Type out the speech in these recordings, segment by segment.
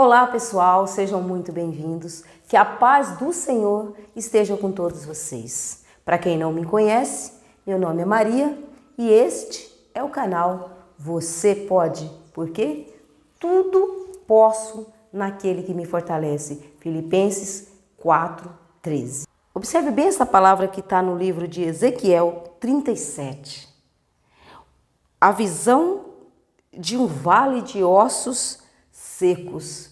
Olá pessoal, sejam muito bem-vindos, que a paz do Senhor esteja com todos vocês. Para quem não me conhece, meu nome é Maria e este é o canal Você Pode, porque tudo posso naquele que me fortalece. Filipenses 4:13. Observe bem essa palavra que está no livro de Ezequiel 37. A visão de um vale de ossos secos.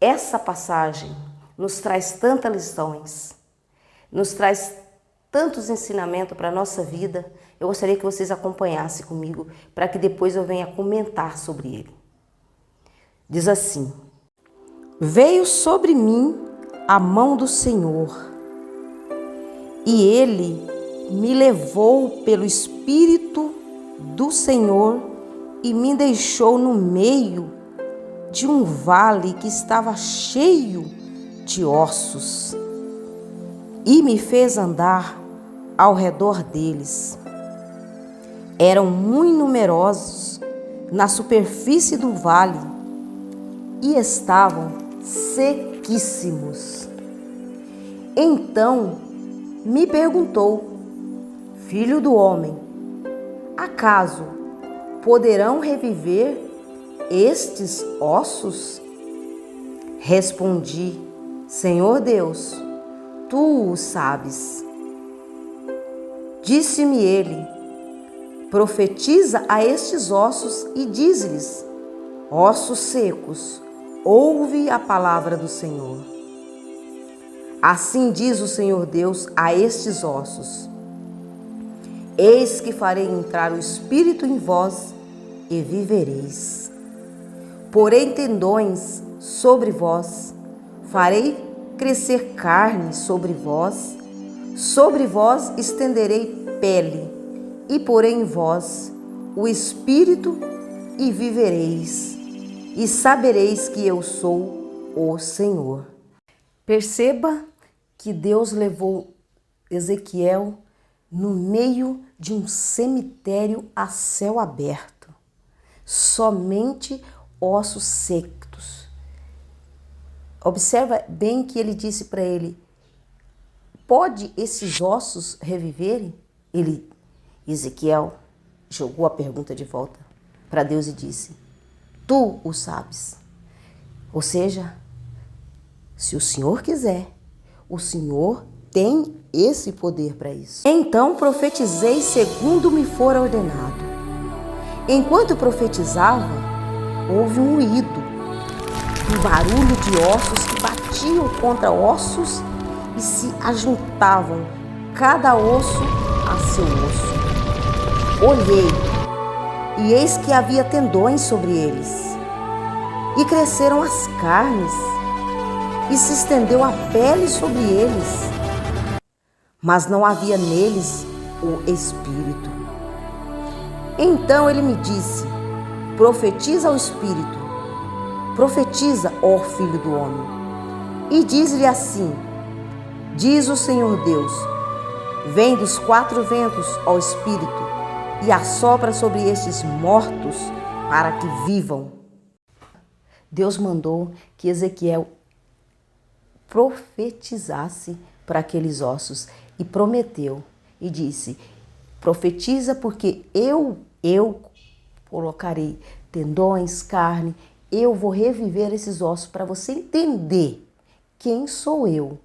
Essa passagem nos traz tantas lições, nos traz tantos ensinamentos para a nossa vida. Eu gostaria que vocês acompanhassem comigo para que depois eu venha comentar sobre ele. Diz assim: Veio sobre mim a mão do Senhor, e ele me levou pelo Espírito do Senhor e me deixou no meio de um vale que estava cheio de ossos e me fez andar ao redor deles. Eram muito numerosos na superfície do vale e estavam sequíssimos. Então me perguntou: Filho do homem, acaso poderão reviver estes ossos? Respondi: Senhor Deus, tu o sabes. Disse-me ele: Profetiza a estes ossos e diz-lhes: Ossos secos, ouve a palavra do Senhor. Assim diz o Senhor Deus a estes ossos: Eis que farei entrar o Espírito em vós e vivereis. Porém tendões sobre vós, farei crescer carne sobre vós estenderei pele, e porei em vós o Espírito e vivereis, e sabereis que eu sou o Senhor. Perceba que Deus levou Ezequiel no meio de um cemitério a céu aberto. Somente ossos secos. Observa bem que ele disse para ele: pode esses ossos reviverem? Ezequiel jogou a pergunta de volta para Deus e disse: tu o sabes. Ou seja, se o Senhor quiser, o Senhor tem esse poder para isso. Então profetizei segundo me for ordenado. Enquanto profetizava, houve um ruído, um barulho de ossos que batiam contra ossos e se ajuntavam, cada osso a seu osso. Olhei, e eis que havia tendões sobre eles, e cresceram as carnes, e se estendeu a pele sobre eles, mas não havia neles o Espírito. Então ele me disse: profetiza ao Espírito, profetiza, ó Filho do homem, e diz-lhe assim: diz o Senhor Deus, vem dos quatro ventos, ó Espírito, e assopra sobre estes mortos para que vivam. Deus mandou que Ezequiel profetizasse para aqueles ossos e prometeu e disse: profetiza, porque eu colocarei tendões, carne, eu vou reviver esses ossos para você entender quem sou eu,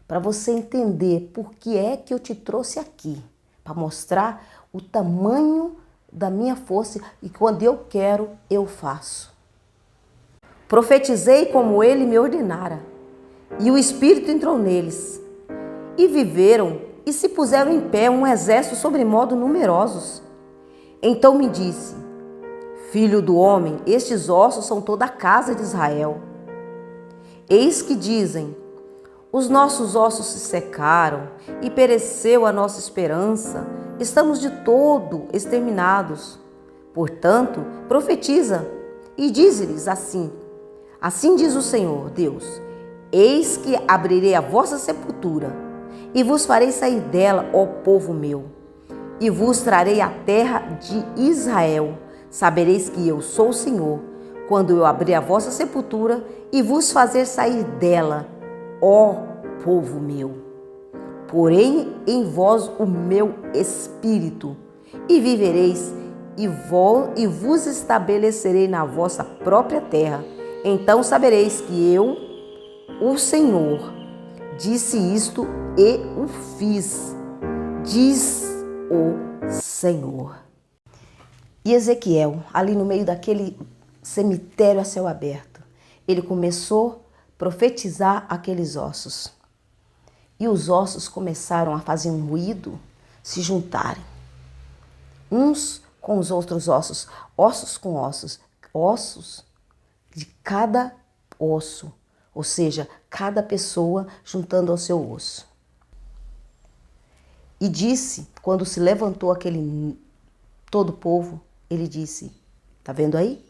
para você entender por que é que eu te trouxe aqui, para mostrar o tamanho da minha força e quando eu quero, eu faço. Profetizei como ele me ordenara, e o Espírito entrou neles, e viveram e se puseram em pé um exército sobremodo numerosos. Então me disse: Filho do homem, estes ossos são toda a casa de Israel. Eis que dizem: os nossos ossos se secaram e pereceu a nossa esperança, estamos de todo exterminados. Portanto, profetiza e dize-lhes assim: assim diz o Senhor Deus, eis que abrirei a vossa sepultura e vos farei sair dela, ó povo meu, e vos trarei a terra de Israel. Sabereis que eu sou o Senhor, quando eu abrir a vossa sepultura e vos fazer sair dela, ó povo meu. Porém em vós o meu espírito, e vivereis, e vos estabelecerei na vossa própria terra. Então sabereis que eu, o Senhor, disse isto e o fiz, diz o Senhor. E Ezequiel, ali no meio daquele cemitério a céu aberto, ele começou a profetizar aqueles ossos. E os ossos começaram a fazer um ruído, se juntarem. Uns com os outros ossos, ossos com ossos, ossos de cada osso, ou seja, cada pessoa juntando ao seu osso. E disse, quando se levantou todo o povo, ele disse, tá vendo aí?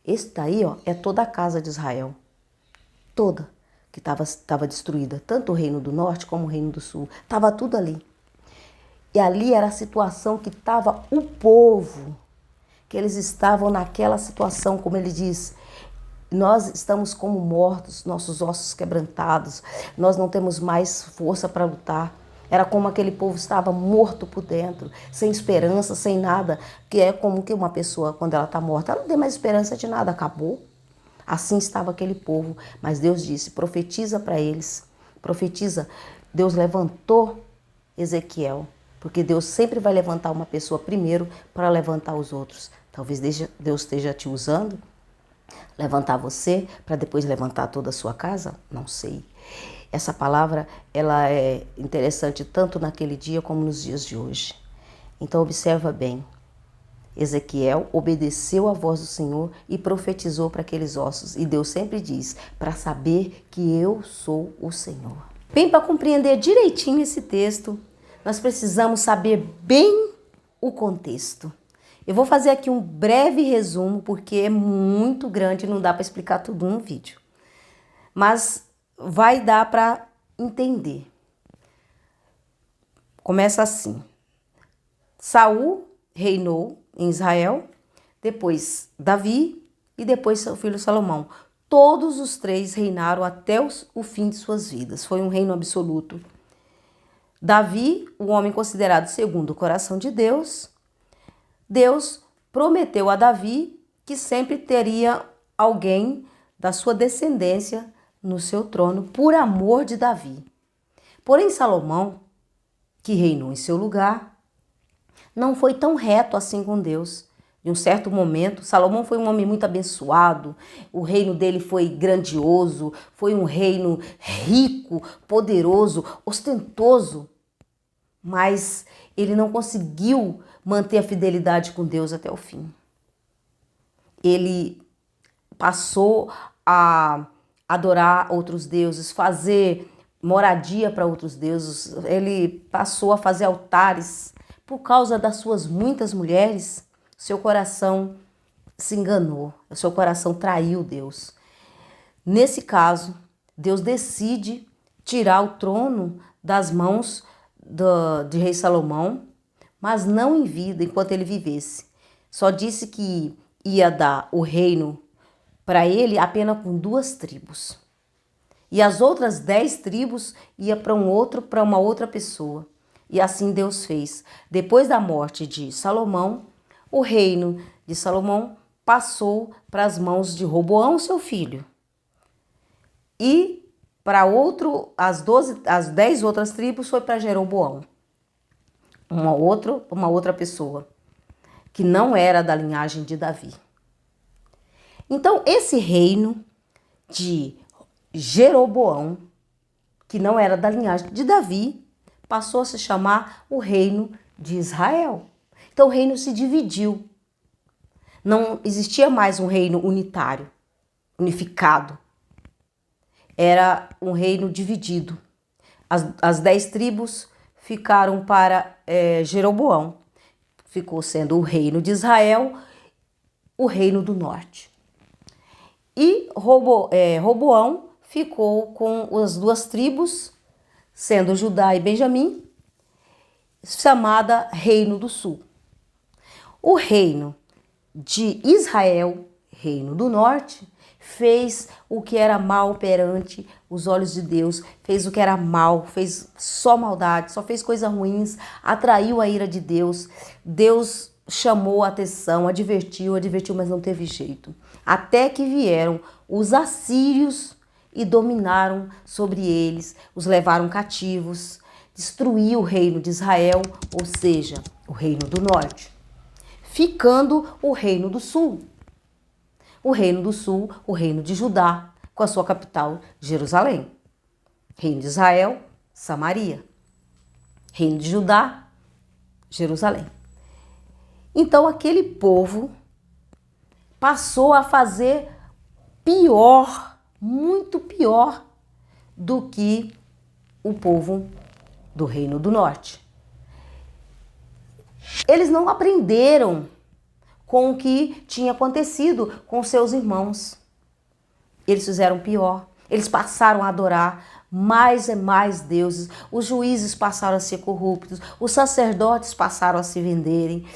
Esse daí, ó, é toda a casa de Israel, toda, que estava destruída, tanto o reino do norte como o reino do sul, estava tudo ali. E ali era a situação que estava o povo, que eles estavam naquela situação, como ele diz, nós estamos como mortos, nossos ossos quebrantados, nós não temos mais força para lutar. Era como aquele povo estava morto por dentro, sem esperança, sem nada, que é como que uma pessoa, quando ela está morta, ela não tem mais esperança de nada, acabou. Assim estava aquele povo, mas Deus disse, profetiza para eles, profetiza. Deus levantou Ezequiel, porque Deus sempre vai levantar uma pessoa primeiro para levantar os outros. Talvez Deus esteja te usando, levantar você para depois levantar toda a sua casa, não sei. Essa palavra, ela é interessante tanto naquele dia como nos dias de hoje. Então observa bem. Ezequiel obedeceu à voz do Senhor e profetizou para aqueles ossos. E Deus sempre diz, para saber que eu sou o Senhor. Bem, para compreender direitinho esse texto, nós precisamos saber bem o contexto. Eu vou fazer aqui um breve resumo, porque é muito grande e não dá para explicar tudo num vídeo. Mas vai dar para entender. Começa assim. Saul reinou em Israel, depois Davi e depois seu filho Salomão. Todos os três reinaram até o fim de suas vidas. Foi um reino absoluto. Davi, o homem considerado segundo o coração de Deus, Deus prometeu a Davi que sempre teria alguém da sua descendência no seu trono por amor de Davi. Porém, Salomão, que reinou em seu lugar, não foi tão reto assim com Deus. Em um certo momento, Salomão foi um homem muito abençoado, o reino dele foi grandioso, foi um reino rico, poderoso, ostentoso, mas ele não conseguiu manter a fidelidade com Deus até o fim. Ele passou a adorar outros deuses, fazer moradia para outros deuses, ele passou a fazer altares. Por causa das suas muitas mulheres, seu coração se enganou, seu coração traiu Deus. Nesse caso, Deus decide tirar o trono das mãos de rei Salomão, mas não em vida, enquanto ele vivesse. Só disse que ia dar o reino para ele apenas com 2 tribos. E as outras 10 tribos ia para uma outra pessoa. E assim Deus fez. Depois da morte de Salomão, o reino de Salomão passou para as mãos de Roboão, seu filho. E para as 10 outras tribos foi para Jeroboão, uma outra pessoa, que não era da linhagem de Davi. Então, esse reino de Jeroboão, que não era da linhagem de Davi, passou a se chamar o reino de Israel. Então o reino se dividiu. Não existia mais um reino unitário, unificado. Era um reino dividido. As 10 tribos ficaram para Jeroboão. Ficou sendo o reino de Israel, o reino do norte. E Roboão ficou com as 2 tribos, sendo Judá e Benjamim, chamada Reino do Sul. O reino de Israel reino do norte, fez o que era mal perante os olhos de Deus, fez o que era mal, fez só maldade, só fez coisas ruins, atraiu a ira de Deus. Deus chamou a atenção, advertiu, mas não teve jeito. Até que vieram os assírios e dominaram sobre eles, os levaram cativos, destruiu o reino de Israel, ou seja, o reino do norte, ficando o reino do sul. O reino do sul, o reino de Judá, com a sua capital, Jerusalém. Reino de Israel, Samaria. Reino de Judá, Jerusalém. Então aquele povo passou a fazer pior, muito pior do que o povo do Reino do Norte. Eles não aprenderam com o que tinha acontecido com seus irmãos. Eles fizeram pior. Eles passaram a adorar mais e mais deuses. Os juízes passaram a ser corruptos. Os sacerdotes passaram a se venderem.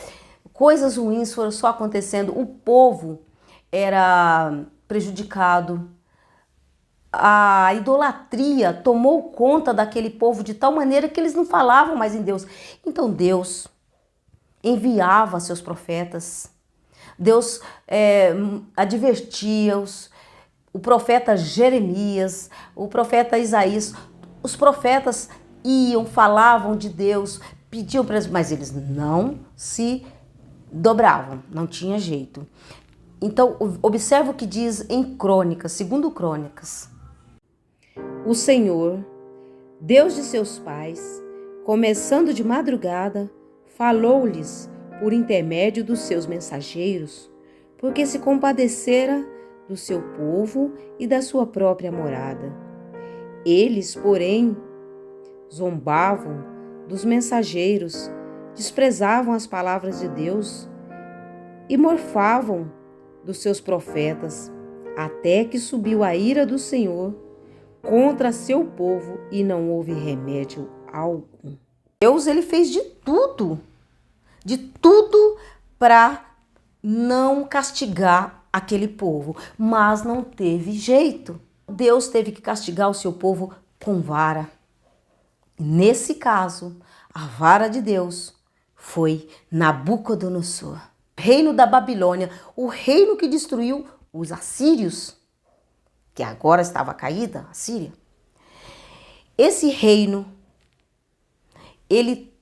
Coisas ruins foram só acontecendo. O povo era prejudicado. A idolatria tomou conta daquele povo de tal maneira que eles não falavam mais em Deus. Então Deus enviava seus profetas. Deus advertia-os. O profeta Jeremias, o profeta Isaías, os profetas iam, falavam de Deus, pediam para eles, mas eles não se dobravam, não tinha jeito. Então, observa o que diz em Crônicas, segundo Crônicas. O Senhor, Deus de seus pais, começando de madrugada, falou-lhes por intermédio dos seus mensageiros, porque se compadecera do seu povo e da sua própria morada. Eles, porém, zombavam dos mensageiros, desprezavam as palavras de Deus e morfavam dos seus profetas, até que subiu a ira do Senhor contra seu povo e não houve remédio algum. Deus, ele fez de tudo para não castigar aquele povo, mas não teve jeito. Deus teve que castigar o seu povo com vara. Nesse caso, a vara de Deus foi Nabucodonosor, reino da Babilônia, o reino que destruiu os assírios, que agora estava caída, a Síria. Esse reino, ele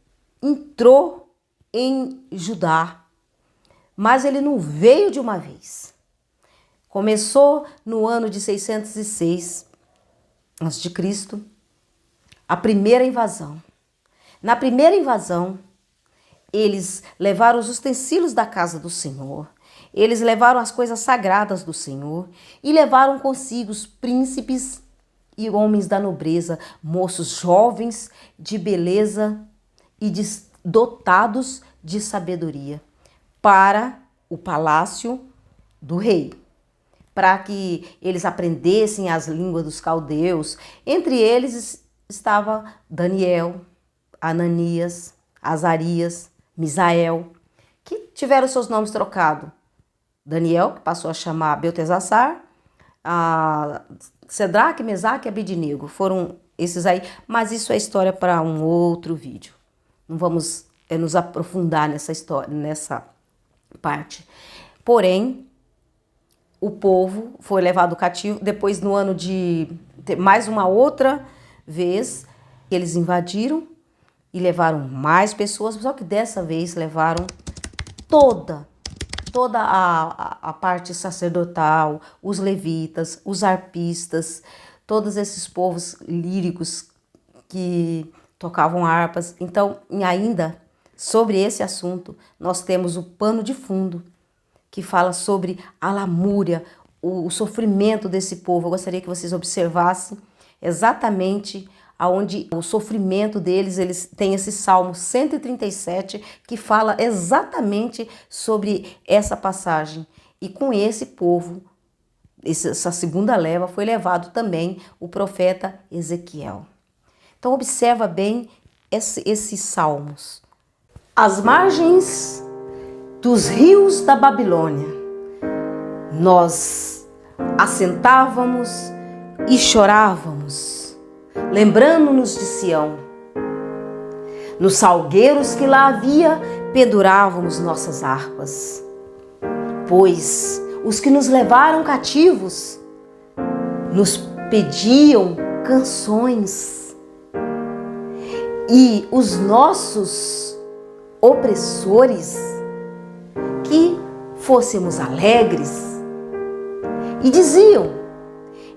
entrou em Judá, mas ele não veio de uma vez. Começou no ano de 606 a.C., a primeira invasão. Na primeira invasão, eles levaram os utensílios da casa do Senhor, eles levaram as coisas sagradas do Senhor e levaram consigo os príncipes e homens da nobreza, moços jovens de beleza e dotados de sabedoria, para o palácio do rei, para que eles aprendessem as línguas dos caldeus. Entre eles estava Daniel, Ananias, Azarias, Misael, que tiveram seus nomes trocados. Daniel, que passou a chamar Beltesassar, Cedraque, Mesaque e Abednego, foram esses aí, mas isso é história para um outro vídeo. Não vamos nos aprofundar nessa história, nessa parte. Porém, o povo foi levado cativo. Depois, no ano de mais uma outra vez, eles invadiram e levaram mais pessoas, só que dessa vez levaram toda a parte sacerdotal, os levitas, os arpistas, todos esses povos líricos que tocavam harpas. Então, e ainda sobre esse assunto, nós temos o pano de fundo, que fala sobre a lamúria, o sofrimento desse povo. Eu gostaria que vocês observassem exatamente aonde o sofrimento deles. Eles têm esse Salmo 137 que fala exatamente sobre essa passagem. E com esse povo, essa segunda leva, foi levado também o profeta Ezequiel. Então observa bem esses salmos. As margens dos rios da Babilônia, nós assentávamos e chorávamos, lembrando-nos de Sião. Nos salgueiros que lá havia, pendurávamos nossas harpas, pois os que nos levaram cativos nos pediam canções, e os nossos opressores que fôssemos alegres, e diziam: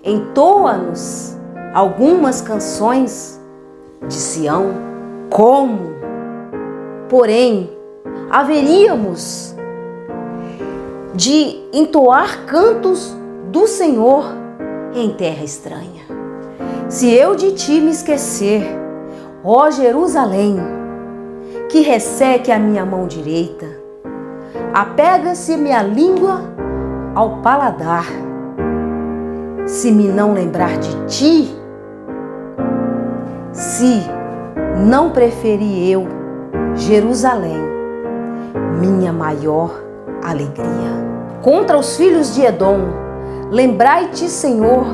entoa-nos algumas canções de Sião. Como, porém, haveríamos de entoar cantos do Senhor em terra estranha? Se eu de ti me esquecer, ó Jerusalém, que resseque a minha mão direita, apega-se minha língua ao paladar, se me não lembrar de ti, se não preferi eu, Jerusalém, minha maior alegria. Contra os filhos de Edom, lembrai-te, Senhor,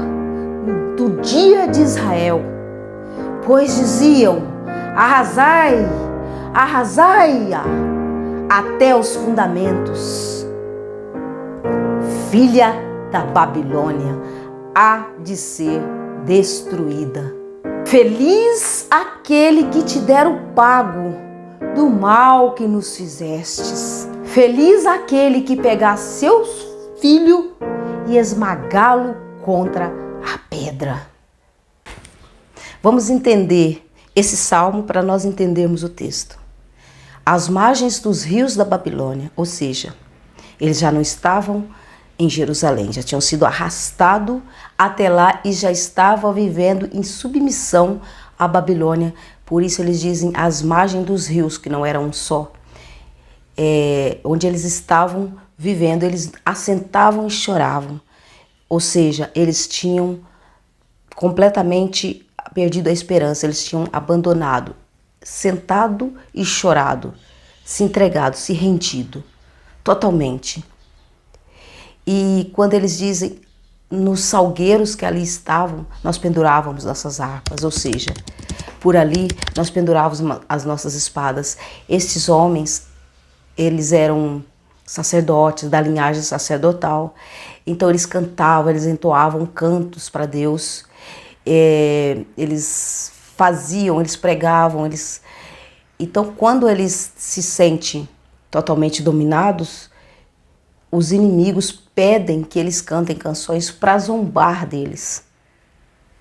do dia de Israel, pois diziam: arrasai, arrasai-a até os fundamentos. Filha da Babilônia há de ser destruída. Feliz aquele que te der o pago do mal que nos fizestes. Feliz aquele que pegar seu filho e esmagá-lo contra a pedra. Vamos entender esse salmo para nós entendermos o texto. Às margens dos rios da Babilônia, ou seja, eles já não estavam em Jerusalém, já tinham sido arrastados até lá e já estavam vivendo em submissão à Babilônia. Por isso eles dizem às margens dos rios, que não era um só. Onde eles estavam vivendo, eles assentavam e choravam. Ou seja, eles tinham completamente perdido a esperança, eles tinham abandonado, sentado e chorado, se entregado, se rendido totalmente. E quando eles dizem, nos salgueiros que ali estavam, nós pendurávamos nossas harpas, ou seja, por ali nós pendurávamos as nossas espadas. Estes homens, eles eram sacerdotes, da linhagem sacerdotal, então eles cantavam, eles entoavam cantos para Deus, eles faziam, eles pregavam, Então quando eles se sentem totalmente dominados, os inimigos pedem que eles cantem canções para zombar deles.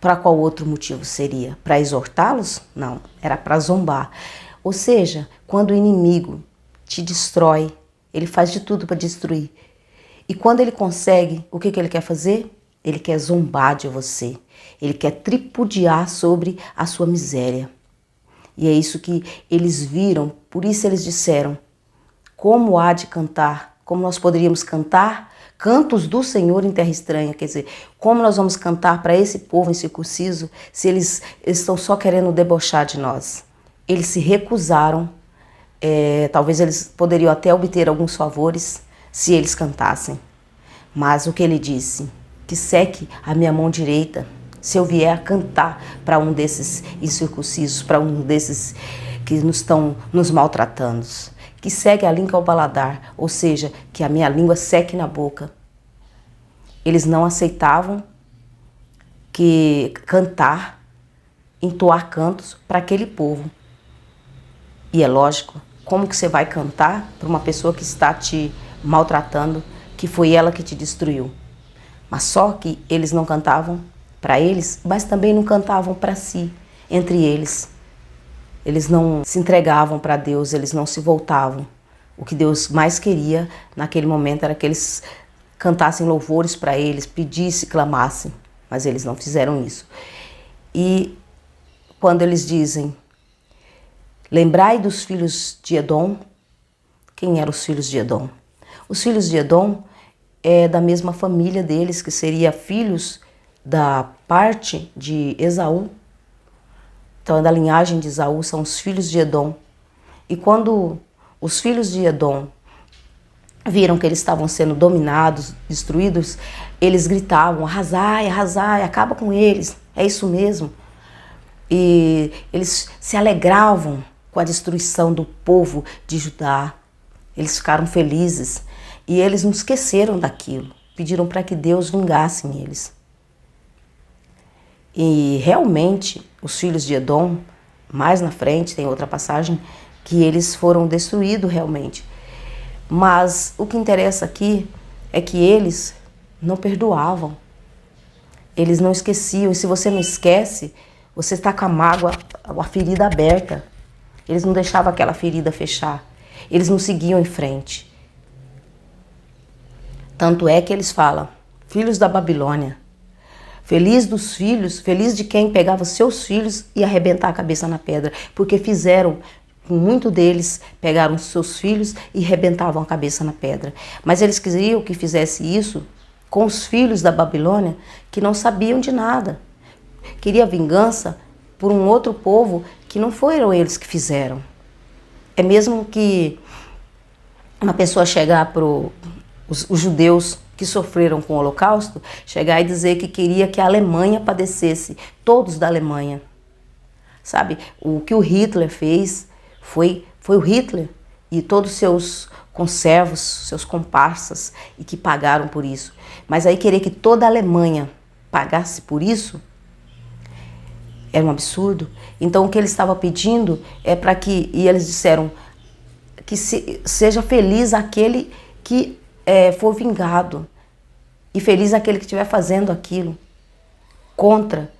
Para qual outro motivo seria? Para exortá-los? Não, era para zombar. Ou seja, quando o inimigo te destrói, ele faz de tudo para destruir. E quando ele consegue, o que ele quer fazer? Ele quer zombar de você. Ele quer tripudiar sobre a sua miséria. E é isso que eles viram, por isso eles disseram: como há de cantar? Como nós poderíamos cantar cantos do Senhor em terra estranha? Quer dizer, como nós vamos cantar para esse povo incircunciso se eles estão só querendo debochar de nós? Eles se recusaram, talvez eles poderiam até obter alguns favores se eles cantassem. Mas o que ele disse? Que seque a minha mão direita se eu vier a cantar para um desses incircuncisos, para um desses que estão nos maltratando. Que segue a língua ao paladar, ou seja, que a minha língua seque na boca. Eles não aceitavam que cantar, entoar cantos para aquele povo. E é lógico, como que você vai cantar para uma pessoa que está te maltratando, que foi ela que te destruiu? Mas só que eles não cantavam para eles, mas também não cantavam para si, entre eles. Eles não se entregavam para Deus, eles não se voltavam. O que Deus mais queria naquele momento era que eles cantassem louvores para eles, pedissem, clamassem, mas eles não fizeram isso. E quando eles dizem, lembrai dos filhos de Edom, quem eram os filhos de Edom? Os filhos de Edom é da mesma família deles, que seria filhos da parte de Esaú. Então, da linhagem de Esaú, são os filhos de Edom. E quando os filhos de Edom viram que eles estavam sendo dominados, destruídos, eles gritavam: arrasai, arrasai, acaba com eles, é isso mesmo. E eles se alegravam com a destruição do povo de Judá. Eles ficaram felizes e eles não esqueceram daquilo. Pediram para que Deus vingasse eles. E realmente, os filhos de Edom, mais na frente, tem outra passagem, que eles foram destruídos realmente. Mas o que interessa aqui é que eles não perdoavam. Eles não esqueciam. E se você não esquece, você está com a mágoa, a ferida aberta. Eles não deixavam aquela ferida fechar. Eles não seguiam em frente. Tanto é que eles falam: filhos da Babilônia, feliz dos filhos, feliz de quem pegava seus filhos e arrebentar a cabeça na pedra, porque fizeram, muito deles pegaram seus filhos e arrebentavam a cabeça na pedra. Mas eles queriam que fizesse isso com os filhos da Babilônia, que não sabiam de nada. Queria vingança por um outro povo que não foram eles que fizeram. É mesmo que uma pessoa chegar para os judeus que sofreram com o Holocausto, chegar e dizer que queria que a Alemanha padecesse, todos da Alemanha. Sabe, o que o Hitler fez foi o Hitler e todos os seus conservos, seus comparsas, e que pagaram por isso. Mas aí querer que toda a Alemanha pagasse por isso era um absurdo. Então o que ele estava pedindo é para que, e eles disseram, que seja feliz aquele que for vingado, e feliz aquele que estiver fazendo aquilo contra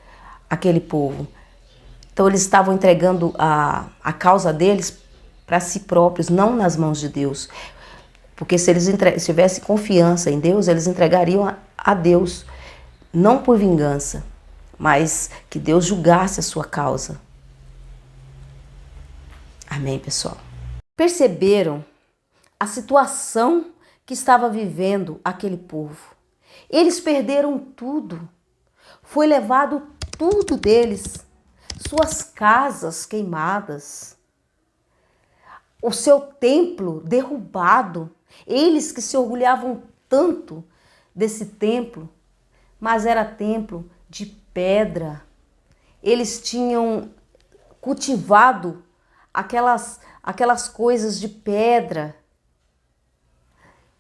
aquele povo. Então eles estavam entregando a causa deles para si próprios, não nas mãos de Deus. Porque se eles tivessem confiança em Deus, eles entregariam a Deus, não por vingança, mas que Deus julgasse a sua causa. Amém, pessoal? Perceberam a situação que estava vivendo aquele povo. Eles perderam tudo. Foi levado tudo deles. Suas casas queimadas. O seu templo derrubado. Eles que se orgulhavam tanto desse templo, mas era templo de pedra. Eles tinham cultivado aquelas coisas de pedra.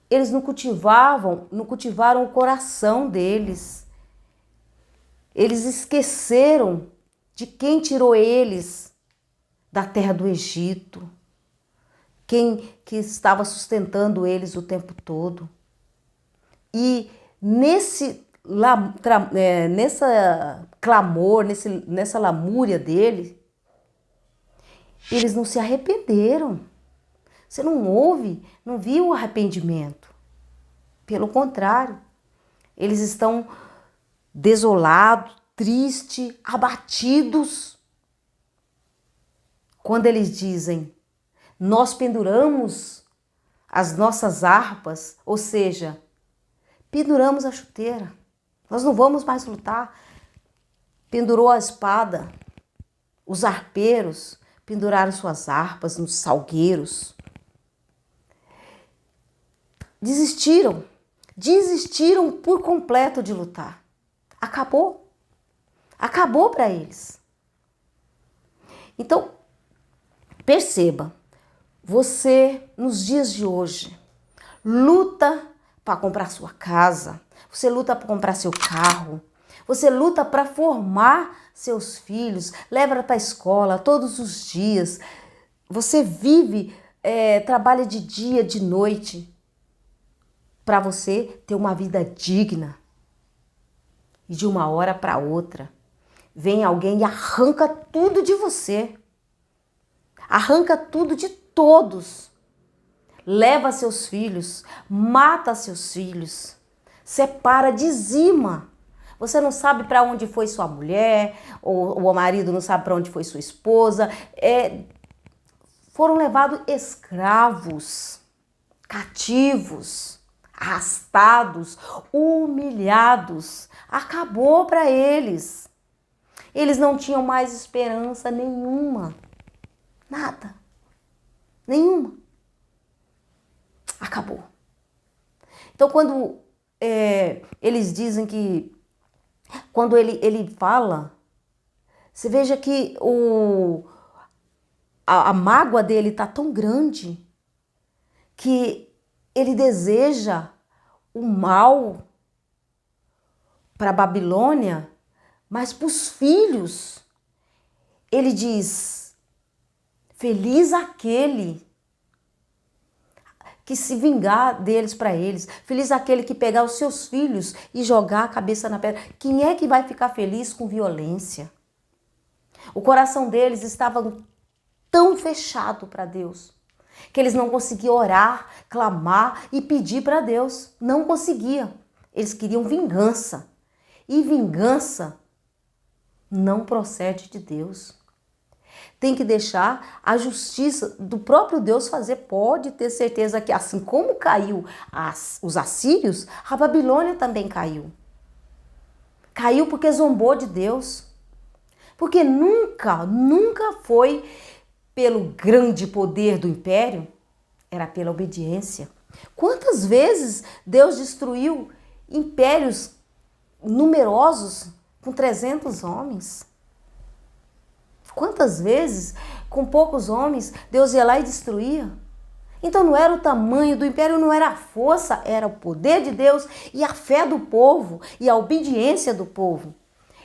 Eles não cultivaram o coração deles. Eles esqueceram de quem tirou eles da terra do Egito, quem que estava sustentando eles o tempo todo. E nessa clamor, nessa lamúria dele, eles não se arrependeram. Você não viu o arrependimento. Pelo contrário, eles estão desolados, tristes, abatidos. Quando eles dizem: nós penduramos as nossas harpas, ou seja, penduramos a chuteira, nós não vamos mais lutar. Pendurou a espada, os arpeiros penduraram suas harpas nos salgueiros. Desistiram por completo de lutar. Acabou para eles. Então, perceba, você nos dias de hoje luta para comprar sua casa, você luta para comprar seu carro, você luta para formar seus filhos, leva para a escola todos os dias, você vive, trabalha de dia, de noite, para você ter uma vida digna. E de uma hora para outra, vem alguém e arranca tudo de você. Arranca tudo de todos. Leva seus filhos, mata seus filhos, separa, dizima. Você não sabe para onde foi sua mulher, ou o marido não sabe para onde foi sua esposa. Foram levados escravos, cativos, arrastados, humilhados. Acabou para eles. Eles não tinham mais esperança nenhuma. Nada. Nenhuma. Acabou. Então, quando eles dizem que, quando ele fala, você veja que a mágoa dele está tão grande que ele deseja o mal para a Babilônia, mas para os filhos. Ele diz: feliz aquele que se vingar deles para eles. Feliz aquele que pegar os seus filhos e jogar a cabeça na pedra. Quem é que vai ficar feliz com violência? O coração deles estava tão fechado para Deus que eles não conseguiam orar, clamar e pedir para Deus. Não conseguiam. Eles queriam vingança. E vingança não procede de Deus. Tem que deixar a justiça do próprio Deus fazer. Pode ter certeza que assim como caiu os assírios, a Babilônia também caiu. Caiu porque zombou de Deus. Porque nunca foi pelo grande poder do império, era pela obediência. Quantas vezes Deus destruiu impérios numerosos com 300 homens? Quantas vezes, com poucos homens, Deus ia lá e destruía? Então não era o tamanho do império, não era a força, era o poder de Deus e a fé do povo e a obediência do povo.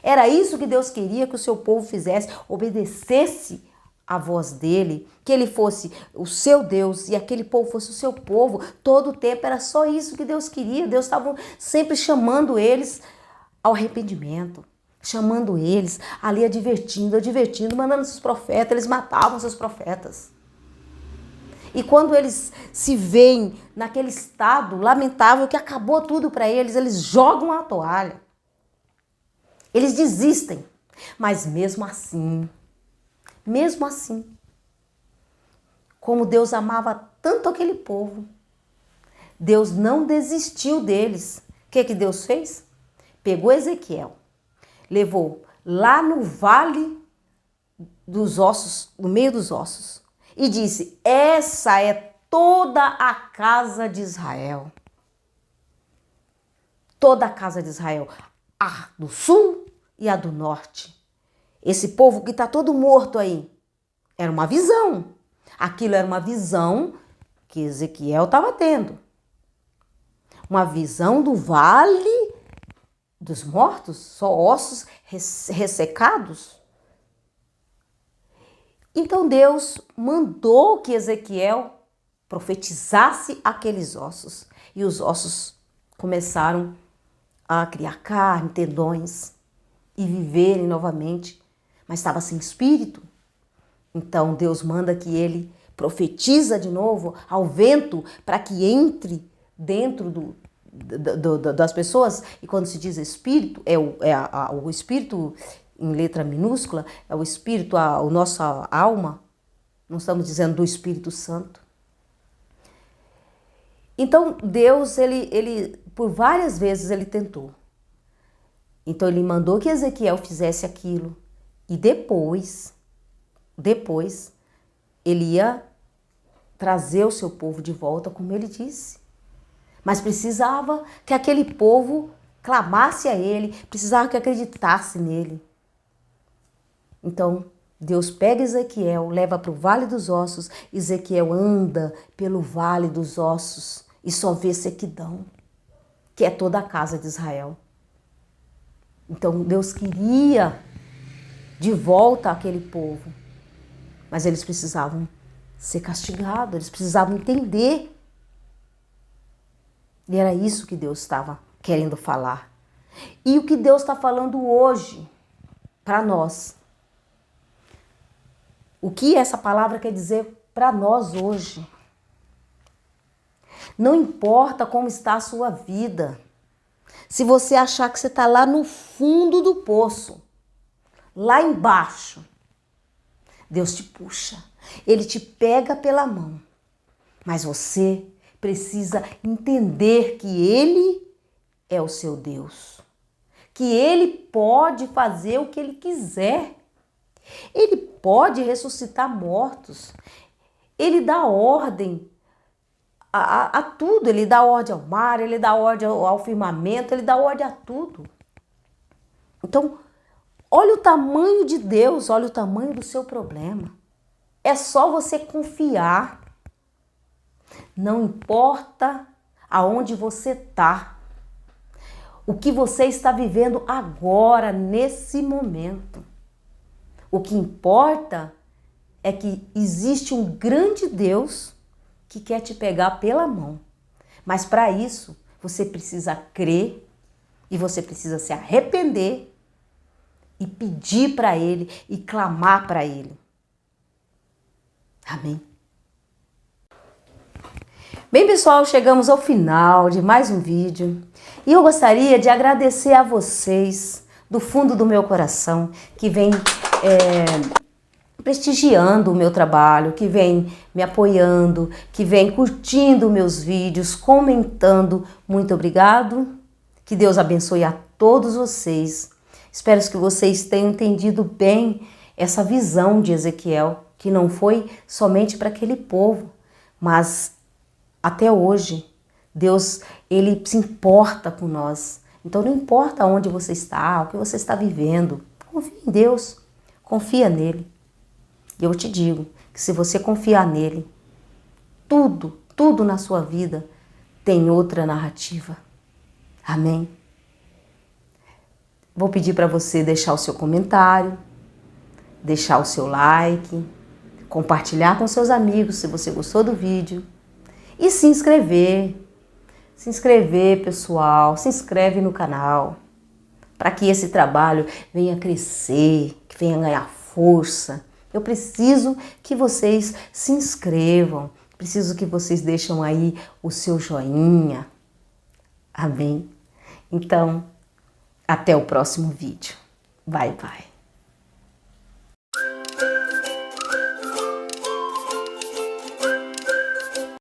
Era isso que Deus queria que o seu povo fizesse, obedecesse a voz dele, que ele fosse o seu Deus e aquele povo fosse o seu povo. Todo o tempo era só isso que Deus queria. Deus estava sempre chamando eles ao arrependimento. Chamando eles, ali advertindo, mandando seus profetas, eles matavam seus profetas. E quando eles se veem naquele estado lamentável que acabou tudo para eles, eles jogam a toalha. Eles desistem. Mas mesmo assim, como Deus amava tanto aquele povo, Deus não desistiu deles. O que Deus fez? Pegou Ezequiel, levou lá no vale dos ossos, no meio dos ossos, e disse: essa é toda a casa de Israel. Toda a casa de Israel, a do sul e a do norte. Esse povo que está todo morto aí, era uma visão. Aquilo era uma visão que Ezequiel estava tendo. Uma visão do vale dos mortos, só ossos ressecados. Então Deus mandou que Ezequiel profetizasse aqueles ossos. E os ossos começaram a criar carne, tendões e viverem novamente. Mas estava sem espírito. Então Deus manda que ele profetiza de novo ao vento para que entre dentro das pessoas. E quando se diz espírito, o espírito em letra minúscula, é o espírito, a nossa alma. Não estamos dizendo do Espírito Santo. Então Deus, ele por várias vezes ele tentou. Então ele mandou que Ezequiel fizesse aquilo. E depois ele ia trazer o seu povo de volta, como ele disse. Mas precisava que aquele povo clamasse a ele, precisava que acreditasse nele. Então, Deus pega Ezequiel, leva para o Vale dos Ossos. Ezequiel anda pelo Vale dos Ossos e só vê sequidão, que é toda a casa de Israel. Então, Deus queria de volta aquele povo, mas eles precisavam ser castigados, eles precisavam entender. E era isso que Deus estava querendo falar. E o que Deus está falando hoje para nós. O que essa palavra quer dizer para nós hoje? Não importa como está a sua vida. Se você achar que você está lá no fundo do poço, lá embaixo, Deus te puxa. Ele te pega pela mão. Mas você precisa entender que Ele é o seu Deus. Que Ele pode fazer o que Ele quiser. Ele pode ressuscitar mortos. Ele dá ordem a tudo. Ele dá ordem ao mar, ele dá ordem ao firmamento, ele dá ordem a tudo. Então, olha o tamanho de Deus, olha o tamanho do seu problema. É só você confiar. Não importa aonde você está, o que você está vivendo agora, nesse momento. O que importa é que existe um grande Deus que quer te pegar pela mão. Mas para isso, você precisa crer e você precisa se arrepender e pedir para Ele e clamar para Ele. Amém? Bem, pessoal, chegamos ao final de mais um vídeo e eu gostaria de agradecer a vocês do fundo do meu coração que vem prestigiando o meu trabalho, que vem me apoiando, que vem curtindo meus vídeos, comentando. Muito obrigado. Que Deus abençoe a todos vocês. Espero que vocês tenham entendido bem essa visão de Ezequiel, que não foi somente para aquele povo, mas até hoje, Deus, Ele se importa com nós. Então não importa onde você está, o que você está vivendo, confia em Deus, confia nele. E eu te digo que se você confiar nele, tudo na sua vida tem outra narrativa. Amém? Vou pedir para você deixar o seu comentário, deixar o seu like, compartilhar com seus amigos se você gostou do vídeo. E se inscrever. Se inscrever, pessoal. Se inscreve no canal. Para que esse trabalho venha crescer, que venha ganhar força. Eu preciso que vocês se inscrevam. Preciso que vocês deixem aí o seu joinha. Amém? Então, até o próximo vídeo. Bye, bye.